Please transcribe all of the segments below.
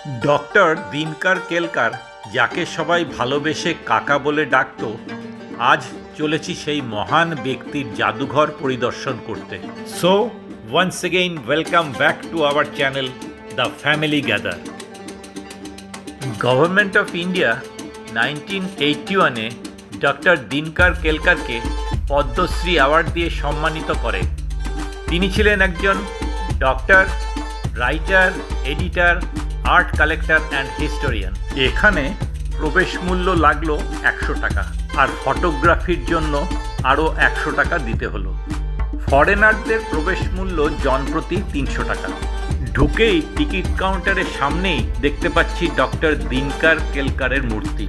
Doctor দিনকার কেলকার, যাকে সবাই ভালোবেসে কাকা বলে ডাকত, আজ চলেছি সেই মহান ব্যক্তির জাদুঘর পরিদর্শন করতে। So once again welcome back to our channel the family gather. Government of India 1981-এ ডক্টর দিনকার কেলকারকে পদ্মশ্রী অ্যাওয়ার্ড দিয়ে সম্মানিত করে। তিনি ছিলেন একজন doctor, writer, editor, art collector and historian. এখানে প্রবেশ মূল্য লাগলো 100 টাকা, আর ফটোগ্রাফির জন্য আরও 100 টাকা দিতে হলো। ফরেনারদের প্রবেশ মূল্য জনপ্রতি 300 টাকা। ঢুকেই টিকিট কাউন্টারের সামনেই দেখতে পাচ্ছি ডক্টর দিনকার কেলকারের মূর্তি।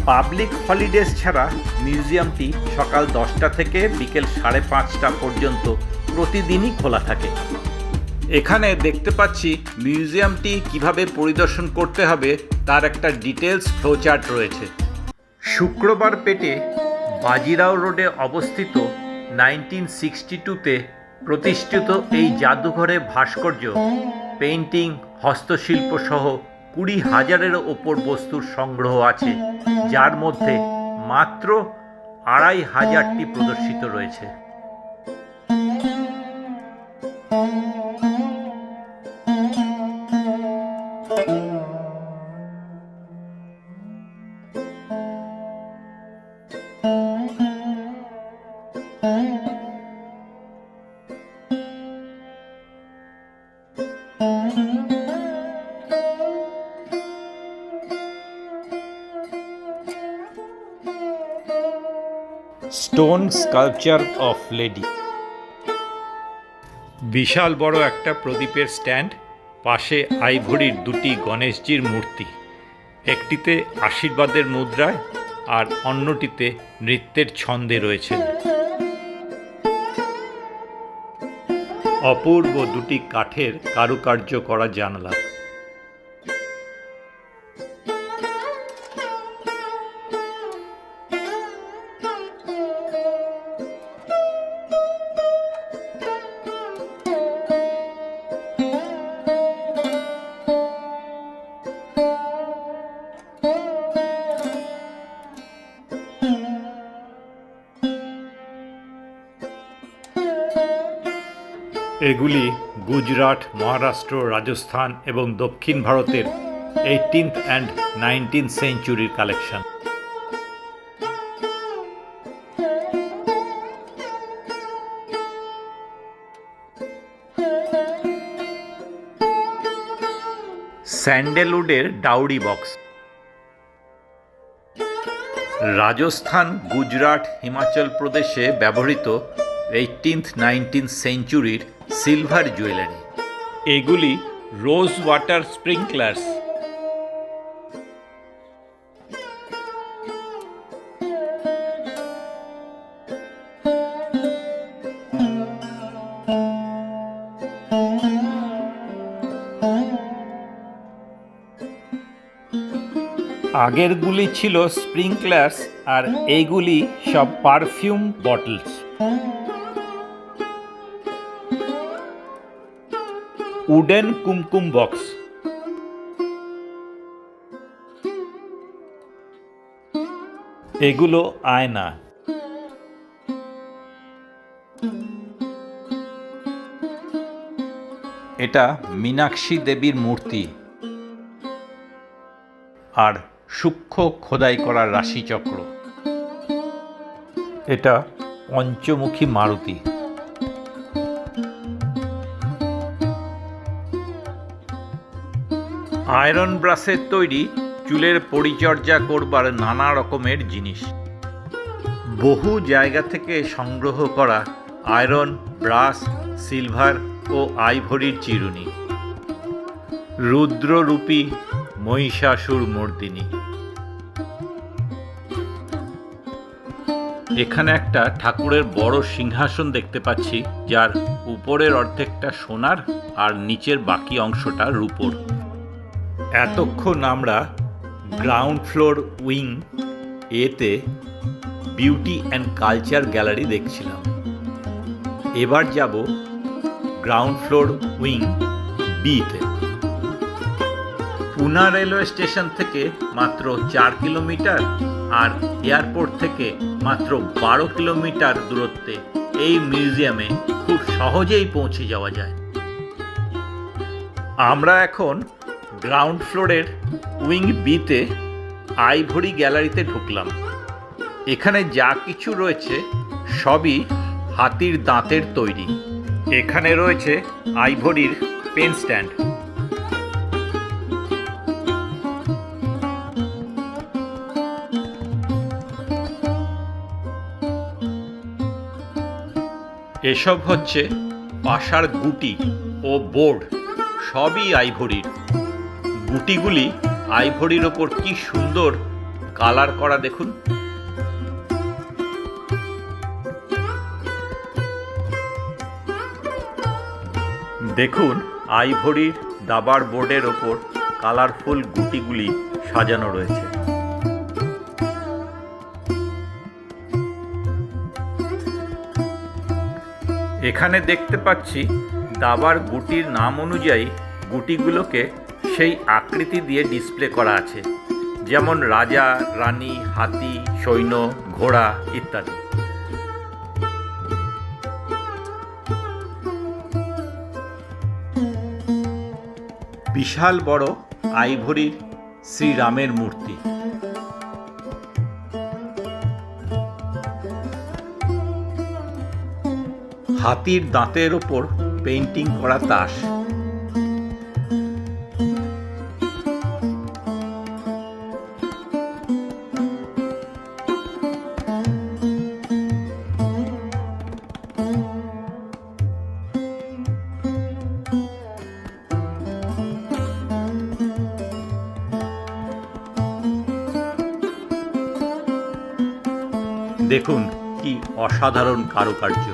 পাবলিক হলিডেজ ছাড়া মিউজিয়ামটি সকাল 10টা থেকে বিকেল 5:30 পর্যন্ত প্রতিদিনই খোলা থাকে। এখানে দেখতে পাচ্ছি মিউজিয়ামটি কিভাবে পরিদর্শন করতে হবে তার একটা ডিটেলস ফ্লোচার্ট রয়েছে। শুক্রবার পেটে বাজিরাও রোডে অবস্থিত 1962-তে প্রতিষ্ঠিত এই জাদুঘরে ভাস্কর্য, পেইন্টিং, হস্তশিল্প সহ 20,000-এরও ওপর বস্তুর সংগ্রহ আছে, যার মধ্যে মাত্র 2,500টি প্রদর্শিত রয়েছে। Stone sculpture of lady. বিশাল বড় একটা প্রদীপের স্ট্যান্ড, পাশে আইভরির দুটি গণেশজির মূর্তি, একটিতে আশীর্বাদের মুদ্রায় আর অন্যটিতে নৃত্যের ছন্দে রয়েছেন। অপূর্ব দুটি কাঠের কারুকার্য করা জানালা। এগুলি গুজরাট, মহারাষ্ট্র, রাজস্থান এবং দক্ষিণ ভারতের 18th and 19th সেঞ্চুরির কালেকশন। স্যান্ডেলউডের ডাউরি বক্স। রাজস্থান, গুজরাট, হিমাচল প্রদেশে ব্যবহৃত 18th 19th সেঞ্চুরির সিলভার জুয়েলারি। এগুলি রোজ ওয়াটার স্প্রিংকলার্স। আগেরগুলি ছিল স্প্রিংকলার্স, আর এইগুলি সব পারফিউম বটলস। উডেন কুমকুম বক্স। এগুলো আয়না। এটা মীনাক্ষী দেবীর মূর্তি আর সূক্ষ্ম খোদাই করা রাশিচক্র। এটা পঞ্চমুখী মারুতি। আয়রন ব্রাশের তৈরি চুলের পরিচর্যা করবার নানা রকমের জিনিস। বহু জায়গা থেকে সংগ্রহ করা আয়রন, ব্রাশ, সিলভার ও আইভরির চিরুনি। রুদ্ররূপী মহিষাসুর মর্দিনী। এখানে একটা ঠাকুরের বড় সিংহাসন দেখতে পাচ্ছি, যার উপরের অর্ধেকটা সোনার আর নিচের বাকি অংশটা রূপোর। এতক্ষণ আমরা গ্রাউন্ড ফ্লোর উইং এতে বিউটি অ্যান্ড কালচার গ্যালারি দেখছিলাম। এবার যাব গ্রাউন্ড ফ্লোর উইং বিতে। পুনা রেলওয়ে স্টেশন থেকে মাত্র 4 কিলোমিটার আর এয়ারপোর্ট থেকে মাত্র 12 কিলোমিটার দূরত্বে এই মিউজিয়ামে খুব সহজেই পৌঁছে যাওয়া যায়। আমরা এখন গ্রাউন্ড ফ্লোরের উইং বিতে আইভরি গ্যালারিতে ঢুকলাম। এখানে যা কিছু রয়েছে সবই হাতির দাঁতের তৈরি। এখানে রয়েছে আইভরির পেন স্ট্যান্ড। এসব হচ্ছে পাশার গুটি ও বোর্ড, সবই আইভরির। গুটিগুলি আইভরির ওপর কি সুন্দর কালার করা দেখুন। দেখুন আইভরির দাবার বোর্ডের ওপর কালারফুল গুটিগুলি সাজানো রয়েছে। এখানে দেখতে পাচ্ছি দাবার গুটির নাম অনুযায়ী গুটিগুলোকে সেই আকৃতি দিয়ে ডিসপ্লে করা আছে, যেমন রাজা, রানী, হাতি, সৈন্য, ঘোড়া ইত্যাদি। বিশাল বড় আইভরির শ্রীরামের মূর্তি। হাতির দাঁতের ওপর পেইন্টিং করা তাস। দেখুন কি অসাধারণ কারুকার্য।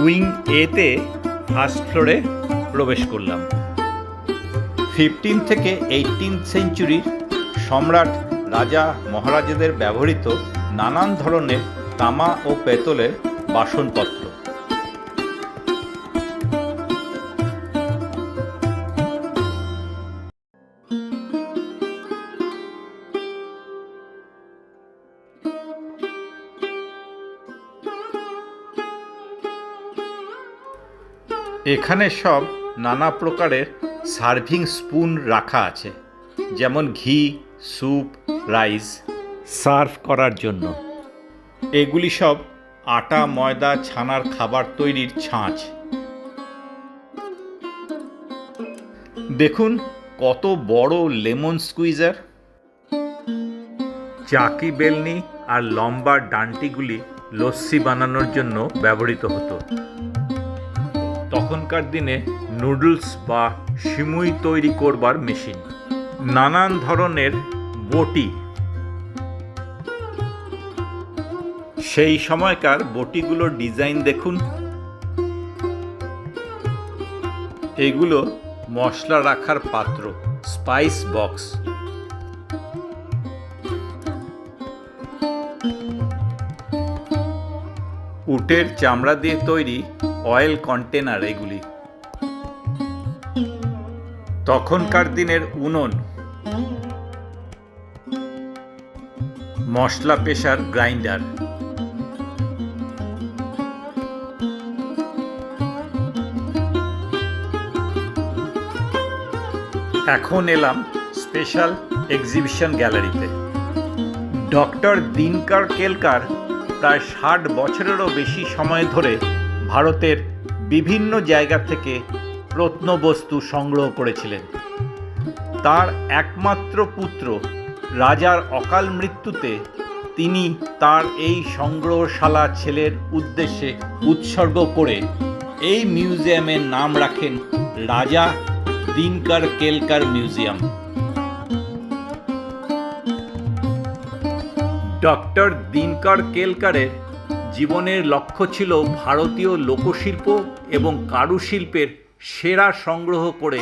উইং এতে ফার্স্ট ফ্লোরে প্রবেশ করলাম। 15 থেকে 18 সেঞ্চুরির সম্রাট রাজা মহারাজাদের ব্যবহৃত নানান ধরনের তামা ও পেতলের বাসনপত্র। এখানে সব নানা প্রকারের সার্ভিং স্পুন রাখা আছে, যেমন ঘি, স্যুপ, রাইস সার্ভ করার জন্য। এগুলি সব আটা, ময়দা, ছানার খাবার তৈরির ছাঁচ। দেখুন কত বড় লেমন স্কুইজার। চাকি, বেলনি আর লম্বা ডান্টিগুলি লস্যি বানানোর জন্য ব্যবহৃত হতো। তখনকার দিনে নুডলস বা সিমুই তৈরি করবার মেশিন। নানান ধরনের বটি। সেই সময়কার বটিগুলোর ডিজাইন দেখুন। এগুলো মশলা রাখার পাত্র, স্পাইস বক্স। উটের চামড়া দিয়ে তৈরি অয়েল কন্টেনার এগুলি। তখনকার দিনের উনুন, মশলা পেশার গ্রাইন্ডার। এখন এলাম স্পেশাল এক্সিবিশন গ্যালারিতে। ডক্টর দিনকার কেলকার প্রায় 60 বছরেরও বেশি সময় ধরে ভারতের বিভিন্ন জায়গা থেকে প্রত্নবস্তু সংগ্রহ করেছিলেন। তার একমাত্র পুত্র রাজার অকাল মৃত্যুতে তিনি তার এই সংগ্রহশালা ছেলের উদ্দেশ্যে উৎসর্গ করে এই মিউজিয়ামের নাম রাখেন রাজা দিনকার কেলকার মিউজিয়াম। ডক্টর দিনকার কেলকারের জীবনের লক্ষ্য ছিল ভারতীয় লোকশিল্প এবং কারুশিল্পের সেরা সংগ্রহ করে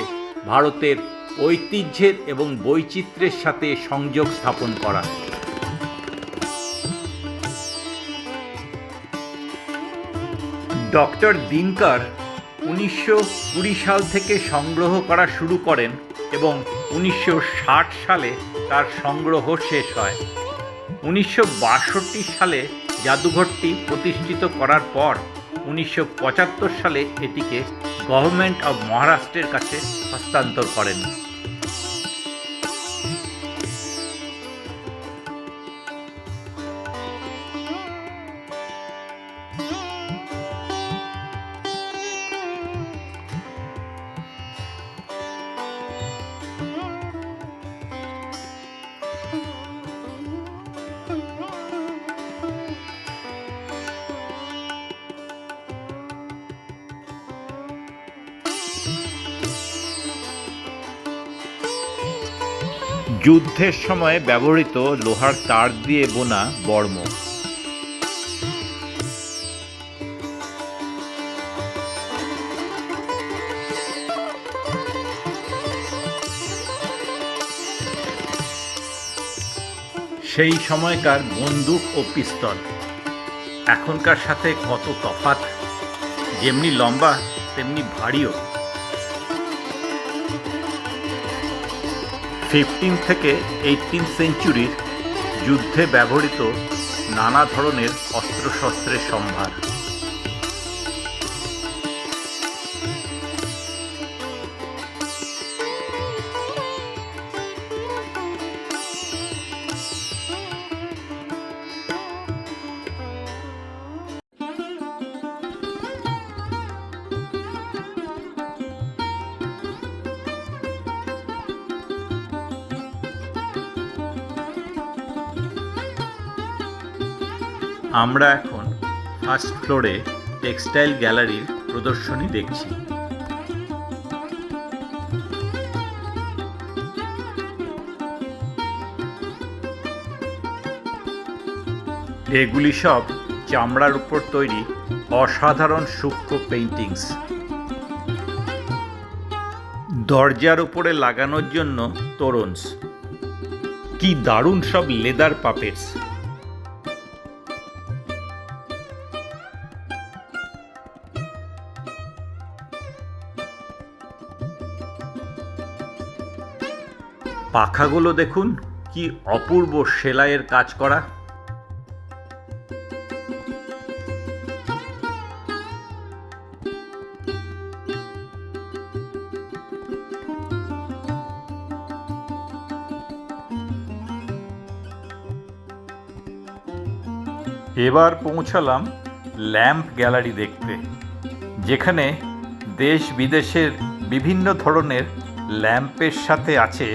ভারতের ঐতিহ্যের এবং বৈচিত্র্যের সাথে সংযোগ স্থাপন করা। ডক্টর দিনকার 1920 সাল থেকে সংগ্রহ করা শুরু করেন এবং 1960 সালে তার সংগ্রহ শেষ হয়। 1962 সালে জাদুঘরটি প্রতিষ্ঠিত করার পর 1975 সালে এটিকে গভর্নমেন্ট অব মহারাষ্ট্রের কাছে হস্তান্তর করেন। যুদ্ধের সময় ব্যবহৃত লোহার তার দিয়ে বোনা বর্ম। সেই সময়কার বন্দুক ও পিস্তল এখনকার সাথে কত তফাৎ, যেমনি লম্বা তেমনি ভারীও। 15 থেকে 18 সেঞ্চুরির যুদ্ধে ব্যবহৃত নানা ধরনের অস্ত্রশস্ত্রের সম্ভার। আমরা এখন ফার্স্ট ফ্লোরে টেক্সটাইল গ্যালারির প্রদর্শনী দেখছি। এগুলি সব চামড়ার উপর তৈরি অসাধারণ সূক্ষ্ম পেইন্টিংস। দরজার উপরে লাগানোর জন্য তোরণস। কি দারুণ সব লেদার পাপেটস। পাখাগুলো দেখুন, কি অপূর্ব সেলাইয়ের কাজ করা। এবার পৌঁছালাম ল্যাম্প গ্যালারি দেখতে, যেখানে দেশ বিদেশের বিভিন্ন ধরনের ল্যাম্পের সাথে আছে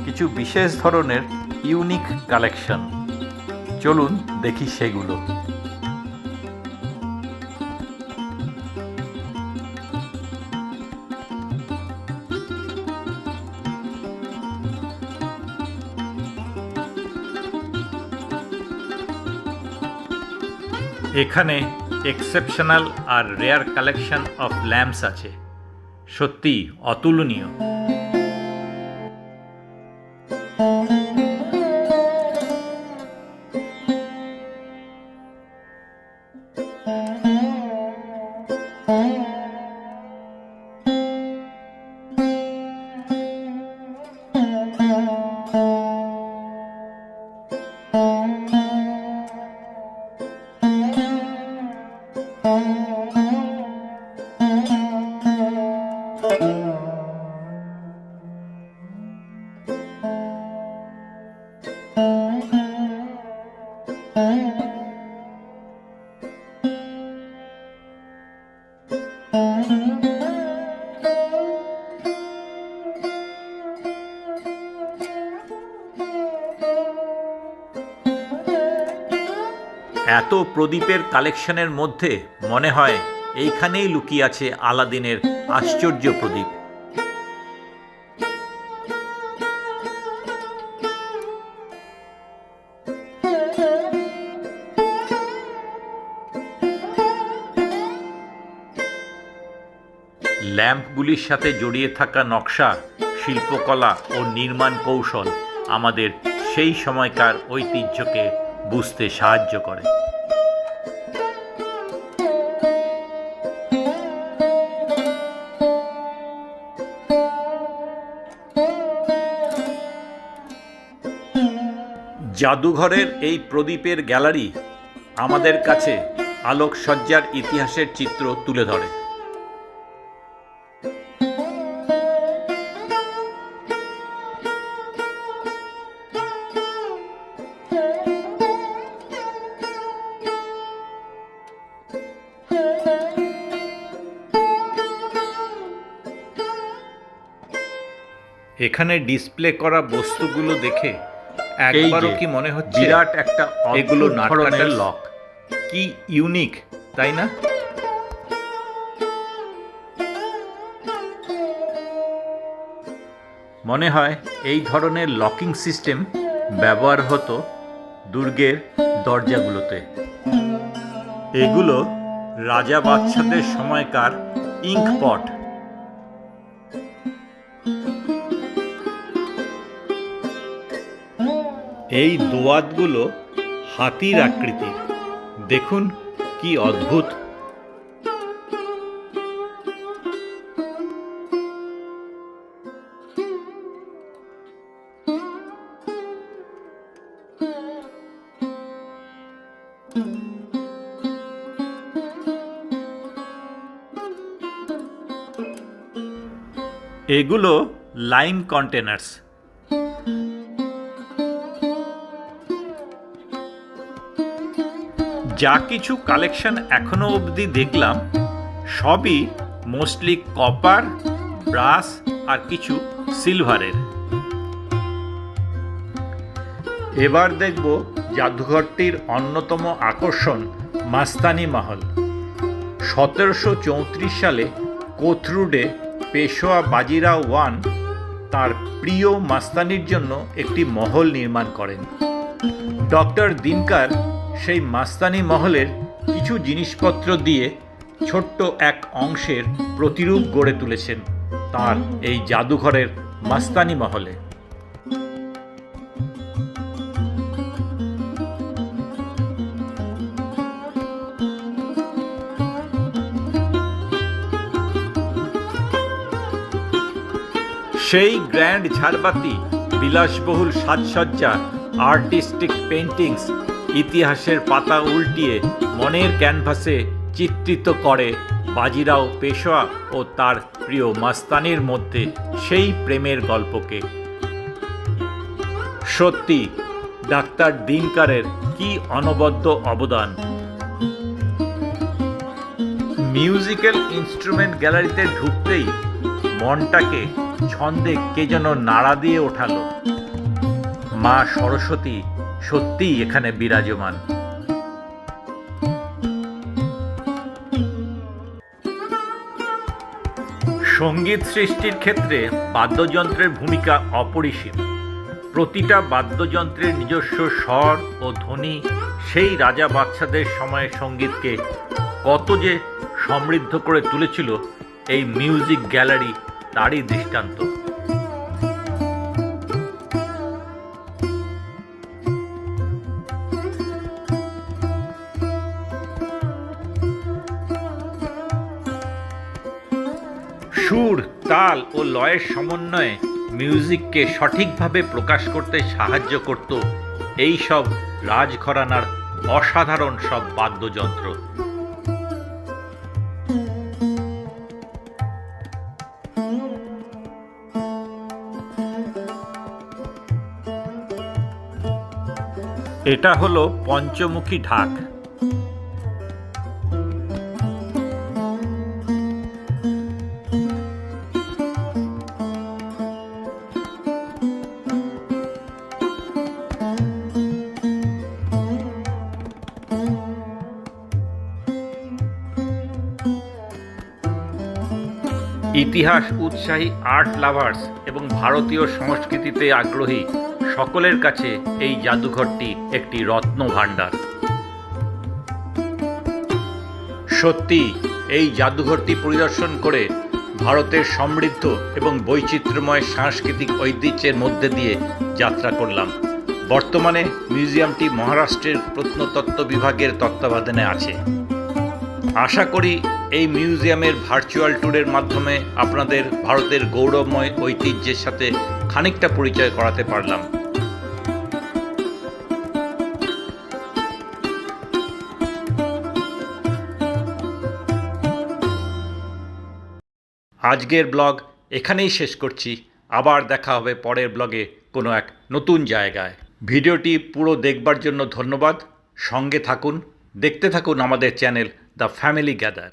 কিছু বিশেষ ধরনের ইউনিক কালেকশন। চলুন দেখি সেগুলো। এখানে এক্সেপশনাল আর রেয়ার কালেকশন অফ ল্যাম্পস আছে, সত্যি অতুলনীয়। এত প্রদীপের কালেকশনের মধ্যে মনে হয় এইখানেই লুকিয়ে আছে আলাদিনের আশ্চর্য প্রদীপ। ল্যাম্পগুলির সাথে জড়িয়ে থাকা নকশা শিল্পকলা ও নির্মাণ কৌশল আমাদের সেই সময়কার ঐতিহ্যকে বুঝতে সাহায্য করে। জাদুঘরের এই প্রদীপের গ্যালারি আমাদের কাছে আলোকসজ্জার ইতিহাসের চিত্র তুলে ধরে। এখানে ডিসপ্লে করা বস্তুগুলো দেখে একবারও কি মনে হচ্ছে বিরাট একটা এগুলো নাটকের লক? কি ইউনিক, তাই না? মনে হয় এই ধরনের লকিং সিস্টেম ব্যবহার হতো দুর্গের দরজাগুলোতে। এগুলো রাজা বাদশাদের সময়কার ইঙ্ক পট। এই দোয়াতগুলো হাতির আকৃতির, দেখুন কি অদ্ভুত। এগুলো লাইম কন্টেনার্স। যা কিছু কালেকশন এখনো অবধি দেখলাম সবই মোস্টলি কপার, ব্রাস আর কিছু সিলভারের। এবার দেখব জাদুঘরটির অন্যতম আকর্ষণ মাস্তানি মহল। 1734 সালে কোথরুডে পেশোয়া বাজিরাও ওয়ান তার প্রিয় মাস্তানির জন্য একটি মহল নির্মাণ করেন। ডক্টর দিনকার সেই মাস্তানি মহলের কিছু জিনিসপত্র দিয়ে ছোট্ট এক অংশের প্রতিরূপ গড়ে তুলেছেন তার এই জাদুঘরের মাস্তানি মহলে। সেই গ্র্যান্ড ঝাড়বাতি, বিলাসবহুল সাজসজ্জা, আর্টিস্টিক পেন্টিংস ইতিহাসের পাতা উল্টিয়ে মনের ক্যানভাসে চিত্রিত করে বাজিরাও পেশোয়া ও তার প্রিয় মাস্তানির মধ্যে সেই প্রেমের গল্পকে। সত্যি ডাক্তার দিনকারের কি অনবদ্য অবদান। মিউজিক্যাল ইনস্ট্রুমেন্ট গ্যালারিতে ঢুকতেই মনটাকে ছন্দে কে যেন নাড়া দিয়ে ওঠালো। মা সরস্বতী সত্যিই এখানে বিরাজমান। সঙ্গীত সৃষ্টির ক্ষেত্রে বাদ্যযন্ত্রের ভূমিকা অপরিসীম। প্রতিটা বাদ্যযন্ত্রের নিজস্ব স্বর ও ধ্বনি সেই রাজা বাদশাদের সময়ের সঙ্গীতকে কত যে সমৃদ্ধ করে তুলেছিল, এই মিউজিক গ্যালারি তারই দৃষ্টান্ত। সুর, তাল ও লয়ের সমন্বয়ে মিউজিককে সঠিকভাবে প্রকাশ করতে সাহায্য করত এই সব রাজঘরানার অসাধারণ সব বাদ্যযন্ত্র। এটা হলো পঞ্চমুখী ঢাক। ইতিহাস উৎসাহী আর্ট লাভার্স এবং ভারতীয় সংস্কৃতিতে আগ্রহী সকলের কাছে এই জাদুঘরটি একটি রত্ন ভাণ্ডার। সত্যি এই জাদুঘরটি পরিদর্শন করে ভারতের সমৃদ্ধ এবং বৈচিত্র্যময় সাংস্কৃতিক ঐতিহ্যের মধ্যে দিয়ে যাত্রা করলাম। বর্তমানে মিউজিয়ামটি মহারাষ্ট্রের প্রত্নতত্ত্ব বিভাগের তত্ত্বাবধানে আছে। আশা করি এই মিউজিয়ামের ভার্চুয়াল ট্যুরের মাধ্যমে আপনাদের ভারতের গৌরবময় ঐতিহ্যের সাথে খানিকটা পরিচয় করাতে পারলাম। আজকের ব্লগ এখানেই শেষ করছি। আবার দেখা হবে পরের ব্লগে কোনো এক নতুন জায়গায়। ভিডিওটি পুরো দেখবার জন্য ধন্যবাদ। সঙ্গে থাকুন, দেখতে থাকুন আমাদের চ্যানেল দ্য ফ্যামিলি গ্যাদার।